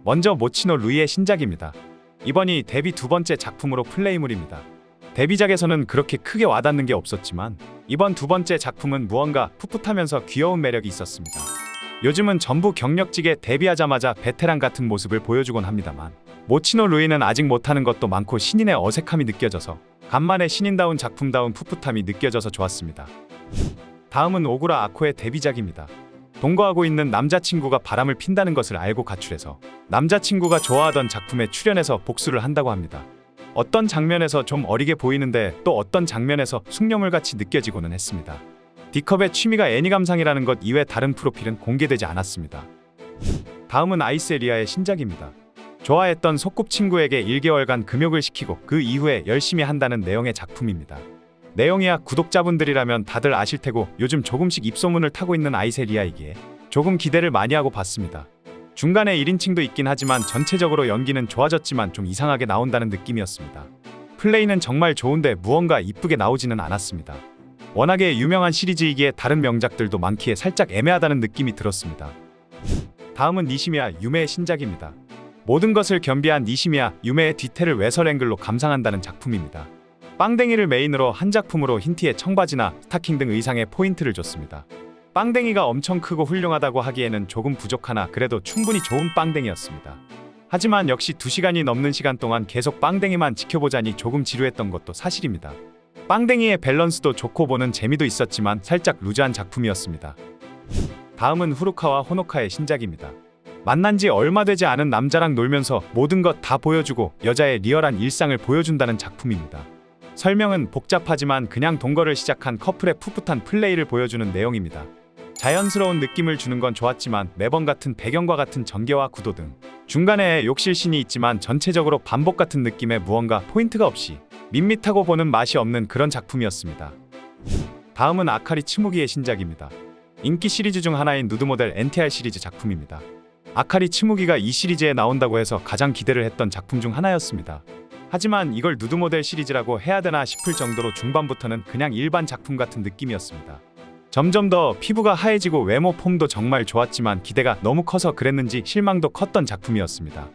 먼저 모치노 루이의 신작입니다. 이번이 데뷔 두 번째 작품으로 플레이물입니다. 데뷔작에서는 그렇게 크게 와닿는 게 없었지만 이번 두 번째 작품은 무언가 풋풋하면서 귀여운 매력이 있었습니다. 요즘은 전부 경력직에 데뷔하자마자 베테랑 같은 모습을 보여주곤 합니다만 모치노 루이는 아직 못하는 것도 많고 신인의 어색함이 느껴져서 간만에 신인다운 작품다운 풋풋함이 느껴져서 좋았습니다. 다음은 오구라 아코의 데뷔작입니다. 동거하고 있는 남자친구가 바람을 핀다는 것을 알고 가출해서 남자친구가 좋아하던 작품에 출연해서 복수를 한다고 합니다. 어떤 장면에서 좀 어리게 보이는데 또 어떤 장면에서 숙녀물같이 느껴지고는 했습니다. D컵의 취미가 애니감상이라는 것 이외 다른 프로필은 공개되지 않았습니다. 다음은 아이스리아의 신작입니다. 좋아했던 소꿉친구에게 1개월간 금욕을 시키고 그 이후에 열심히 한다는 내용의 작품입니다. 내용이야 구독자분들이라면 다들 아실 테고 요즘 조금씩 입소문을 타고 있는 아이스리아이기에 조금 기대를 많이 하고 봤습니다. 중간에 1인칭도 있긴 하지만 전체적으로 연기는 좋아졌지만 좀 이상하게 나온다는 느낌이었습니다. 플레이는 정말 좋은데 무언가 이쁘게 나오지는 않았습니다. 워낙에 유명한 시리즈이기에 다른 명작들도 많기에 살짝 애매하다는 느낌이 들었습니다. 다음은 니시미야 유메의 신작입니다. 모든 것을 겸비한 니시미야 유메의 뒤태를 외설 앵글로 감상한다는 작품입니다. 빵댕이를 메인으로 한 작품으로 흰티에 청바지나 스타킹 등 의상에 포인트를 줬습니다. 빵댕이가 엄청 크고 훌륭하다고 하기에는 조금 부족하나 그래도 충분히 좋은 빵댕이였습니다. 하지만 역시 2시간이 넘는 시간 동안 계속 빵댕이만 지켜보자니 조금 지루했던 것도 사실입니다. 빵댕이의 밸런스도 좋고 보는 재미도 있었지만 살짝 루즈한 작품이었습니다. 다음은 후루카와 호노카의 신작입니다. 만난 지 얼마 되지 않은 남자랑 놀면서 모든 것 다 보여주고 여자의 리얼한 일상을 보여준다는 작품입니다. 설명은 복잡하지만 그냥 동거를 시작한 커플의 풋풋한 플레이를 보여주는 내용입니다. 자연스러운 느낌을 주는 건 좋았지만 매번 같은 배경과 같은 전개와 구도 등 중간에 욕실씬이 있지만 전체적으로 반복 같은 느낌의 무언가 포인트가 없이 밋밋하고 보는 맛이 없는 그런 작품이었습니다. 다음은 아카리 츠무기의 신작입니다. 인기 시리즈 중 하나인 누드모델 NTR 시리즈 작품입니다. 아카리 츠무기가 이 시리즈에 나온다고 해서 가장 기대를 했던 작품 중 하나였습니다. 하지만 이걸 누드모델 시리즈라고 해야 되나 싶을 정도로 중반부터는 그냥 일반 작품 같은 느낌이었습니다. 점점 더 피부가 하얘지고 외모 폼도 정말 좋았지만 기대가 너무 커서 그랬는지 실망도 컸던 작품이었습니다.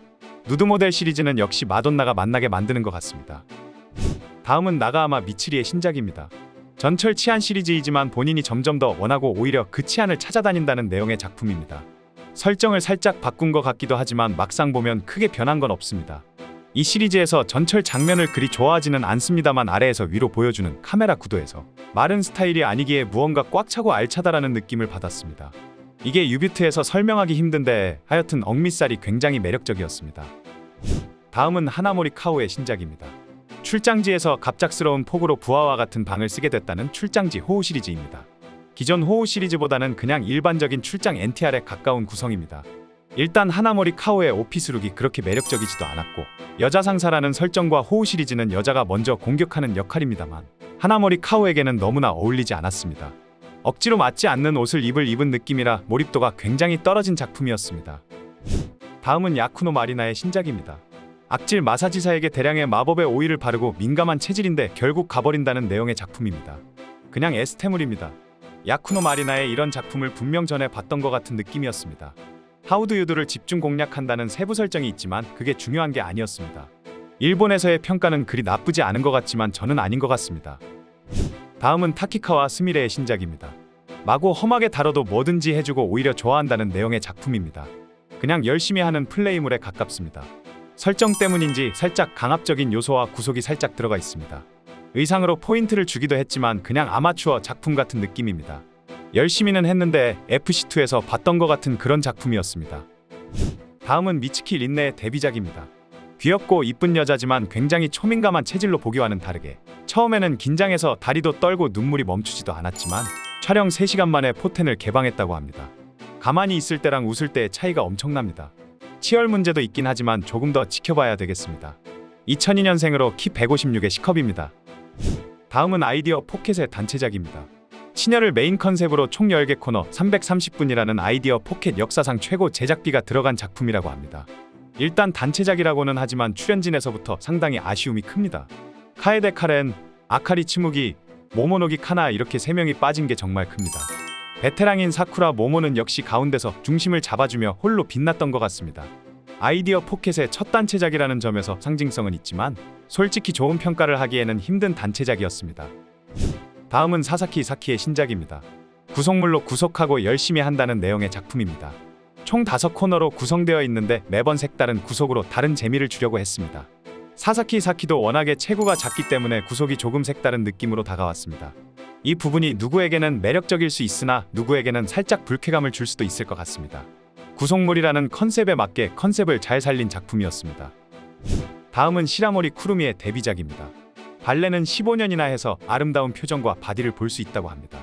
누드모델 시리즈는 역시 마돈나가 만나게 만드는 것 같습니다. 다음은 나가하마 미츠리의 신작입니다. 전철 치안 시리즈이지만 본인이 점점 더 원하고 오히려 그 치안을 찾아다닌다는 내용의 작품입니다. 설정을 살짝 바꾼 것 같기도 하지만 막상 보면 크게 변한 건 없습니다. 이 시리즈에서 전철 장면을 그리 좋아하지는 않습니다만 아래에서 위로 보여주는 카메라 구도에서 마른 스타일이 아니기에 무언가 꽉 차고 알차다라는 느낌을 받았습니다. 이게 유비트에서 설명하기 힘든데 하여튼 억밑살이 굉장히 매력적이었습니다. 다음은 하나모리 카오의 신작입니다. 출장지에서 갑작스러운 폭우로 부하와 같은 방을 쓰게 됐다는 출장지 호우 시리즈입니다. 기존 호우 시리즈보다는 그냥 일반적인 출장 NTR에 가까운 구성입니다. 일단 하나모리 카오의 오피스룩이 그렇게 매력적이지도 않았고 여자 상사라는 설정과 호우 시리즈는 여자가 먼저 공격하는 역할입니다만 하나모리 카오에게는 너무나 어울리지 않았습니다. 억지로 맞지 않는 옷을 입은 느낌이라 몰입도가 굉장히 떨어진 작품이었습니다. 다음은 야쿠노 마리나의 신작입니다. 악질 마사지사에게 대량의 마법의 오일을 바르고 민감한 체질인데 결국 가버린다는 내용의 작품입니다. 그냥 에스테물입니다. 야쿠노 마리나의 이런 작품을 분명 전에 봤던 것 같은 느낌이었습니다. 하우드 유도를 집중 공략한다는 세부 설정이 있지만 그게 중요한 게 아니었습니다. 일본에서의 평가는 그리 나쁘지 않은 것 같지만 저는 아닌 것 같습니다. 다음은 타키카와 스미레의 신작입니다. 마구 험하게 다뤄도 뭐든지 해주고 오히려 좋아한다는 내용의 작품입니다. 그냥 열심히 하는 플레이물에 가깝습니다. 설정 때문인지 살짝 강압적인 요소와 구속이 살짝 들어가 있습니다. 의상으로 포인트를 주기도 했지만 그냥 아마추어 작품 같은 느낌입니다. 열심히는 했는데 FC2에서 봤던 것 같은 그런 작품이었습니다. 다음은 미츠키 린네의 데뷔작입니다. 귀엽고 이쁜 여자지만 굉장히 초민감한 체질로 보기와는 다르게 처음에는 긴장해서 다리도 떨고 눈물이 멈추지도 않았지만 촬영 3시간 만에 포텐을 개방했다고 합니다. 가만히 있을 때랑 웃을 때의 차이가 엄청납니다. 치열 문제도 있긴 하지만 조금 더 지켜봐야 되겠습니다. 2002년생으로 키 156의 C컵입니다. 다음은 아이디어 포켓의 단체작입니다. 친혈을 메인 컨셉으로 총 10개 코너 330분이라는 아이디어 포켓 역사상 최고 제작비가 들어간 작품이라고 합니다. 일단 단체작이라고는 하지만 출연진에서부터 상당히 아쉬움이 큽니다. 카에데 카렌, 아카리 치무기, 모모노기 카나 이렇게 3명이 빠진 게 정말 큽니다. 베테랑인 사쿠라 모모는 역시 가운데서 중심을 잡아주며 홀로 빛났던 것 같습니다. 아이디어 포켓의 첫 단체작이라는 점에서 상징성은 있지만 솔직히 좋은 평가를 하기에는 힘든 단체작이었습니다. 다음은 사사키 사키의 신작입니다. 구속물로 구속하고 열심히 한다는 내용의 작품입니다. 총 5코너로 구성되어 있는데 매번 색다른 구속으로 다른 재미를 주려고 했습니다. 사사키 사키도 워낙에 체구가 작기 때문에 구속이 조금 색다른 느낌으로 다가왔습니다. 이 부분이 누구에게는 매력적일 수 있으나 누구에게는 살짝 불쾌감을 줄 수도 있을 것 같습니다. 구속물이라는 컨셉에 맞게 컨셉을 잘 살린 작품이었습니다. 다음은 시라모리 쿠루미의 데뷔작입니다. 발레는 15년이나 해서 아름다운 표정과 바디를 볼 수 있다고 합니다.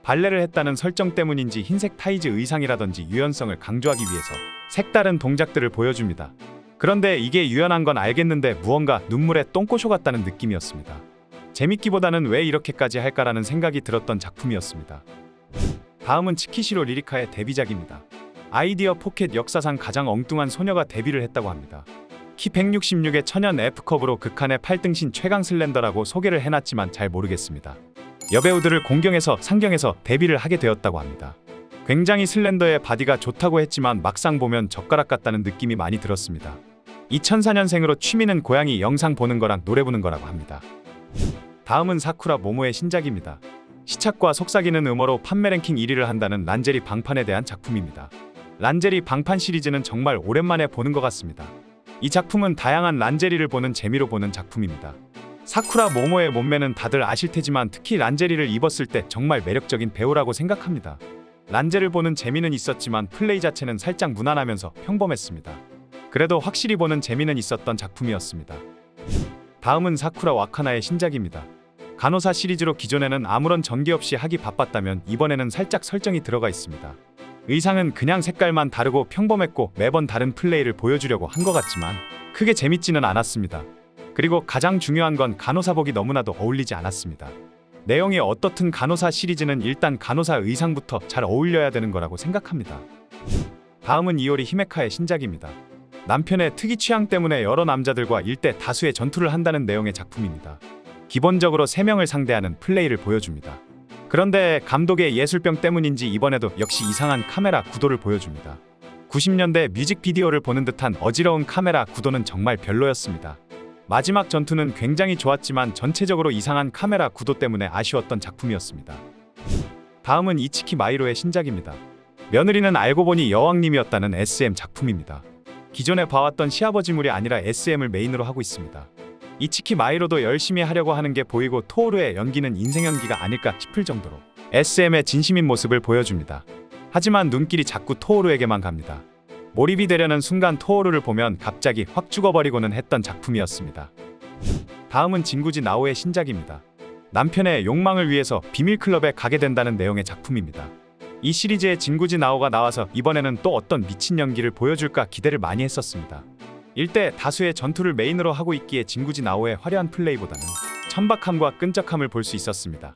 발레를 했다는 설정 때문인지 흰색 타이즈 의상이라든지 유연성을 강조하기 위해서 색다른 동작들을 보여줍니다. 그런데 이게 유연한 건 알겠는데 무언가 눈물에 똥꼬쇼 같다는 느낌이었습니다. 재밌기보다는 왜 이렇게까지 할까라는 생각이 들었던 작품이었습니다. 다음은 치키시로 리리카의 데뷔작입니다. 아이디어 포켓 역사상 가장 엉뚱한 소녀가 데뷔를 했다고 합니다. 키 166의 천연 F컵으로 극한의 8등신 최강 슬렌더라고 소개를 해놨지만 잘 모르겠습니다. 여배우들을 공경해서 상경해서 데뷔를 하게 되었다고 합니다. 굉장히 슬렌더의 바디가 좋다고 했지만 막상 보면 젓가락 같다는 느낌이 많이 들었습니다. 2004년생으로 취미는 고양이 영상 보는 거랑 노래 부르는 거라고 합니다. 다음은 사쿠라 모모의 신작입니다. 시착과 속삭이는 음어로 판매 랭킹 1위를 한다는 란제리 방판에 대한 작품입니다. 란제리 방판 시리즈는 정말 오랜만에 보는 것 같습니다. 이 작품은 다양한 란제리를 보는 재미로 보는 작품입니다. 사쿠라 모모의 몸매는 다들 아실 테지만 특히 란제리를 입었을 때 정말 매력적인 배우라고 생각합니다. 란제를 보는 재미는 있었지만 플레이 자체는 살짝 무난하면서 평범했습니다. 그래도 확실히 보는 재미는 있었던 작품이었습니다. 다음은 사쿠라 와카나의 신작입니다. 간호사 시리즈로 기존에는 아무런 전개 없이 하기 바빴다면 이번에는 살짝 설정이 들어가 있습니다. 의상은 그냥 색깔만 다르고 평범했고 매번 다른 플레이를 보여주려고 한 것 같지만 크게 재밌지는 않았습니다. 그리고 가장 중요한 건 간호사복이 너무나도 어울리지 않았습니다. 내용이 어떻든 간호사 시리즈는 일단 간호사 의상부터 잘 어울려야 되는 거라고 생각합니다. 다음은 이오리 히메카의 신작입니다. 남편의 특이 취향 때문에 여러 남자들과 일대 다수의 전투를 한다는 내용의 작품입니다. 기본적으로 3명을 상대하는 플레이를 보여줍니다. 그런데 감독의 예술병 때문인지 이번에도 역시 이상한 카메라 구도를 보여줍니다. 90년대 뮤직비디오를 보는 듯한 어지러운 카메라 구도는 정말 별로였습니다. 마지막 전투는 굉장히 좋았지만 전체적으로 이상한 카메라 구도 때문에 아쉬웠던 작품이었습니다. 다음은 이치키 마이로의 신작입니다. 며느리는 알고 보니 여왕님이었다는 SM 작품입니다. 기존에 봐왔던 시아버지물이 아니라 SM을 메인으로 하고 있습니다. 이치키 마이로도 열심히 하려고 하는 게 보이고 토오루의 연기는 인생 연기가 아닐까 싶을 정도로 SM의 진심인 모습을 보여줍니다. 하지만 눈길이 자꾸 토오루에게만 갑니다. 몰입이 되려는 순간 토오루를 보면 갑자기 확 죽어버리고는 했던 작품이었습니다. 다음은 진구지 나오의 신작입니다. 남편의 욕망을 위해서 비밀클럽에 가게 된다는 내용의 작품입니다. 이 시리즈의 진구지 나오가 나와서 이번에는 또 어떤 미친 연기를 보여줄까 기대를 많이 했었습니다. 일대 다수의 전투를 메인으로 하고 있기에 진구지 나오의 화려한 플레이보다는 천박함과 끈적함을 볼 수 있었습니다.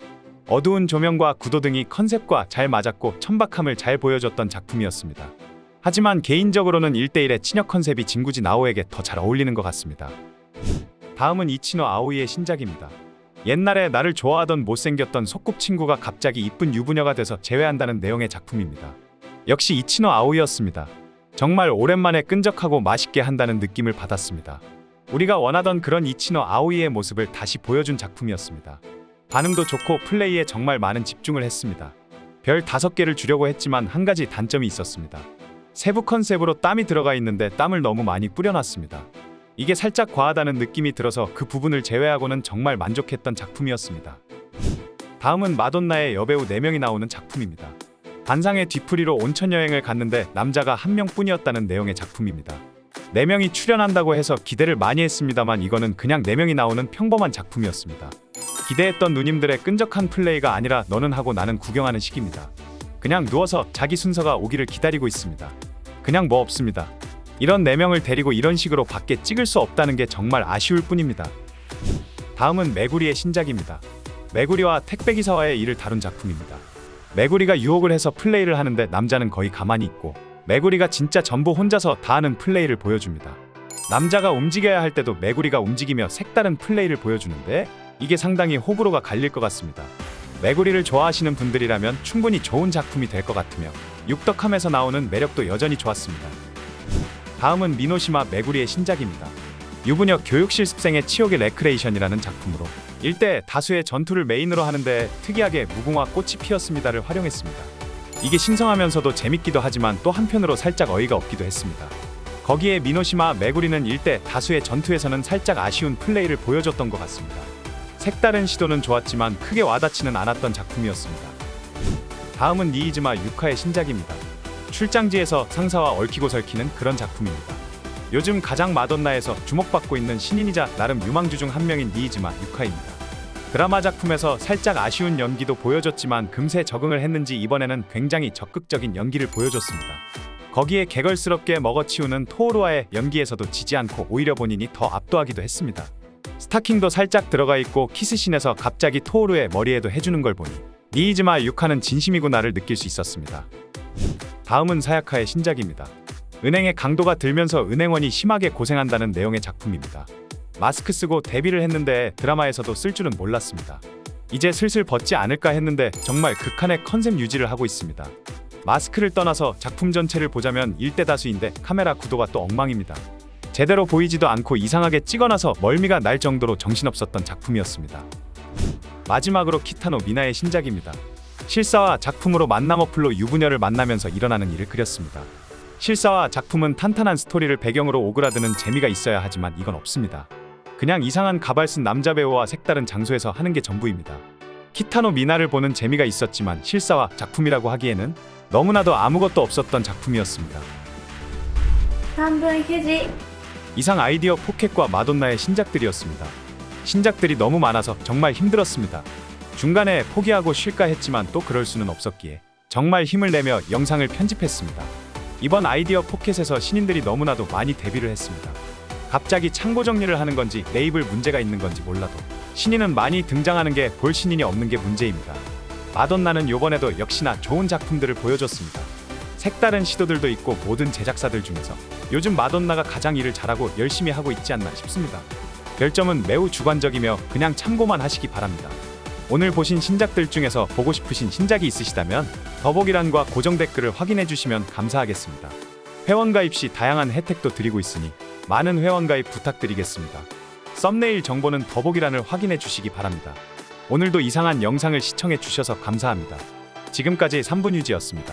어두운 조명과 구도 등이 컨셉과 잘 맞았고 천박함을 잘 보여줬던 작품이었습니다. 하지만 개인적으로는 1대1의 친역 컨셉이 진구지 나오에게 더 잘 어울리는 것 같습니다. 다음은 이치노 아오이의 신작입니다. 옛날에 나를 좋아하던 못생겼던 소꿉친구가 갑자기 이쁜 유부녀가 돼서 재회한다는 내용의 작품입니다. 역시 이치노 아오이였습니다. 정말 오랜만에 끈적하고 맛있게 한다는 느낌을 받았습니다. 우리가 원하던 그런 이치노 아오이의 모습을 다시 보여준 작품이었습니다. 반응도 좋고 플레이에 정말 많은 집중을 했습니다. 별 5개를 주려고 했지만 한 가지 단점이 있었습니다. 세부 컨셉으로 땀이 들어가 있는데 땀을 너무 많이 뿌려놨습니다. 이게 살짝 과하다는 느낌이 들어서 그 부분을 제외하고는 정말 만족했던 작품이었습니다. 다음은 마돈나의 여배우 4명이 나오는 작품입니다. 반상의 뒤풀이로 온천 여행을 갔는데 남자가 1명뿐이었다는 내용의 작품입니다. 4명이 출연한다고 해서 기대를 많이 했습니다만 이거는 그냥 4명이 나오는 평범한 작품이었습니다. 기대했던 누님들의 끈적한 플레이가 아니라 너는 하고 나는 구경하는 식입니다. 그냥 누워서 자기 순서가 오기를 기다리고 있습니다. 그냥 뭐 없습니다. 이런 4명을 데리고 이런 식으로 밖에 찍을 수 없다는 게 정말 아쉬울 뿐입니다. 다음은 메구리의 신작입니다. 메구리와 택배기사와의 일을 다룬 작품입니다. 메구리가 유혹을 해서 플레이를 하는데 남자는 거의 가만히 있고 메구리가 진짜 전부 혼자서 다 하는 플레이를 보여줍니다. 남자가 움직여야 할 때도 메구리가 움직이며 색다른 플레이를 보여주는데 이게 상당히 호불호가 갈릴 것 같습니다. 메구리를 좋아하시는 분들이라면 충분히 좋은 작품이 될 것 같으며 육덕함에서 나오는 매력도 여전히 좋았습니다. 다음은 미노시마 메구리의 신작입니다. 유부녀 교육 실습생의 치욕의 레크레이션이라는 작품으로 일대 다수의 전투를 메인으로 하는데 특이하게 무궁화 꽃이 피었습니다를 활용했습니다. 이게 신성하면서도 재밌기도 하지만 또 한편으로 살짝 어이가 없기도 했습니다. 거기에 미노시마 메구리는 일대 다수의 전투에서는 살짝 아쉬운 플레이를 보여줬던 것 같습니다. 색다른 시도는 좋았지만 크게 와닿지는 않았던 작품이었습니다. 다음은 니이즈마 유카의 신작입니다. 출장지에서 상사와 얽히고 설키는 그런 작품입니다. 요즘 가장 마돈나에서 주목받고 있는 신인이자 나름 유망주 중 한 명인 니이즈마 유카입니다. 드라마 작품에서 살짝 아쉬운 연기도 보여줬지만 금세 적응을 했는지 이번에는 굉장히 적극적인 연기를 보여줬습니다. 거기에 개걸스럽게 먹어치우는 토오루와의 연기에서도 지지 않고 오히려 본인이 더 압도하기도 했습니다. 스타킹도 살짝 들어가 있고 키스신에서 갑자기 토오루의 머리에도 해주는 걸 보니 니이즈마 유카는 진심이구나를 느낄 수 있었습니다. 다음은 사야카의 신작입니다. 은행의 강도가 들면서 은행원이 심하게 고생한다는 내용의 작품입니다. 마스크 쓰고 데뷔를 했는데 드라마에서도 쓸 줄은 몰랐습니다. 이제 슬슬 벗지 않을까 했는데 정말 극한의 컨셉 유지를 하고 있습니다. 마스크를 떠나서 작품 전체를 보자면 일대 다수인데 카메라 구도가 또 엉망입니다. 제대로 보이지도 않고 이상하게 찍어놔서 멀미가 날 정도로 정신없었던 작품이었습니다. 마지막으로 키타노 미나의 신작입니다. 실사와 작품으로 만남 어플로 유부녀를 만나면서 일어나는 일을 그렸습니다. 실사와 작품은 탄탄한 스토리를 배경으로 오그라드는 재미가 있어야 하지만 이건 없습니다. 그냥 이상한 가발 쓴 남자 배우와 색다른 장소에서 하는 게 전부입니다. 키타노 미나를 보는 재미가 있었지만 실사와 작품이라고 하기에는 너무나도 아무것도 없었던 작품이었습니다. 半分휴지. 이상 아이디어 포켓과 마돈나의 신작들이었습니다. 신작들이 너무 많아서 정말 힘들었습니다. 중간에 포기하고 쉴까 했지만 또 그럴 수는 없었기에 정말 힘을 내며 영상을 편집했습니다. 이번 아이디어 포켓에서 신인들이 너무나도 많이 데뷔를 했습니다. 갑자기 창고 정리를 하는 건지 레이블 문제가 있는 건지 몰라도 신인은 많이 등장하는 게 볼 신인이 없는 게 문제입니다. 마돈나는 요번에도 역시나 좋은 작품들을 보여줬습니다. 색다른 시도들도 있고 모든 제작사들 중에서 요즘 마돈나가 가장 일을 잘하고 열심히 하고 있지 않나 싶습니다. 별점은 매우 주관적이며 그냥 참고만 하시기 바랍니다. 오늘 보신 신작들 중에서 보고 싶으신 신작이 있으시다면 더보기란과 고정 댓글을 확인해 주시면 감사하겠습니다. 회원가입 시 다양한 혜택도 드리고 있으니 많은 회원가입 부탁드리겠습니다. 썸네일 정보는 더보기란을 확인해 주시기 바랍니다. 오늘도 이상한 영상을 시청해 주셔서 감사합니다. 지금까지 3분유지였습니다.